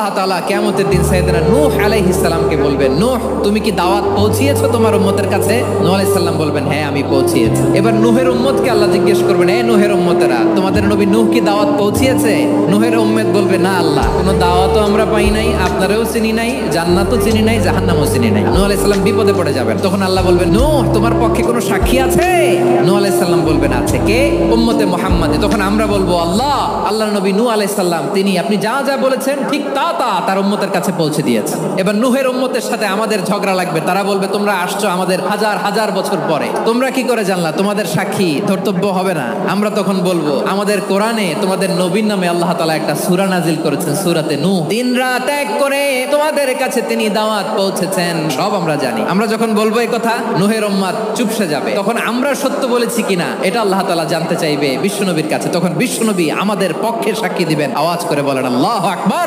আল্লাহ তাআলা কিয়ামতের দিন সাইয়েদনা নূহ আলাইহিস সালামকে বলবেন, নূহ তুমি কি দাওয়াত পৌঁছিয়েছো তোমার উম্মতের কাছে? নূহ আলাইহিস সালাম বলবেন, হ্যাঁ আমি পৌঁছিয়েছি। এবার নূহের উম্মতকে আল্লাহ জিজ্ঞেস করবেন, হে নূহের উম্মতেরা, তোমাদের নবী নূহ কি দাওয়াত পৌঁছিয়েছে? নূহের উম্মত বলবে, না আল্লাহ, কোনো দাওয়াতও আমরা পাই নাই, আপনারাও চিনি নাই, জান্নাতও চিনি নাই, জাহান্নামও চিনি নাই। নূহ আলাইহিস সালাম বিপদে পড়ে যাবেন। তখন আল্লাহ বলবেন, নূহ তোমার পক্ষে কোনো সাক্ষী আছে? নূহ আলাইহিস সালাম বলবেন, আছে। কে? উম্মতে মুহাম্মাদে। তখন আমরা বলবো, আল্লাহর নবী নূহ আলাইহিস সালাম তিনি আপনি যা যা বলেছেন ঠিক তা তার উম্মতের কাছে পৌঁছে দিয়েছে। এবার নূহের উম্মতের সাথে আমাদের ঝগড়া লাগবে। তারা বলবে, তোমরা আসছো আমাদের হাজার হাজার বছর পরে, তোমরা কি করে জানলা? তোমাদের সাক্ষী ধর্তব্য হবে না? আমরা তখন বলবো, আমাদের কোরআনে তোমাদের নবীর নামে আল্লাহ তাআলা একটা সূরা নাজিল করেছেন, সূরাতে নূহ। দিন রাত এক করে তোমাদের কাছে তিনি দাওয়াত পৌঁছেছেন, সব আমরা জানি। আমরা যখন বলবো এই কথা, নূহের উম্মত চুপসে যাবে। তখন আমরা সত্য বলেছি কিনা এটা আল্লাহ তাআলা জানতে চাইবে বিশ্বনবীর কাছে। তখন বিশ্বনবী আমাদের পক্ষে সাক্ষী দিবেন। আওয়াজ করে বলেন আল্লাহু আকবার।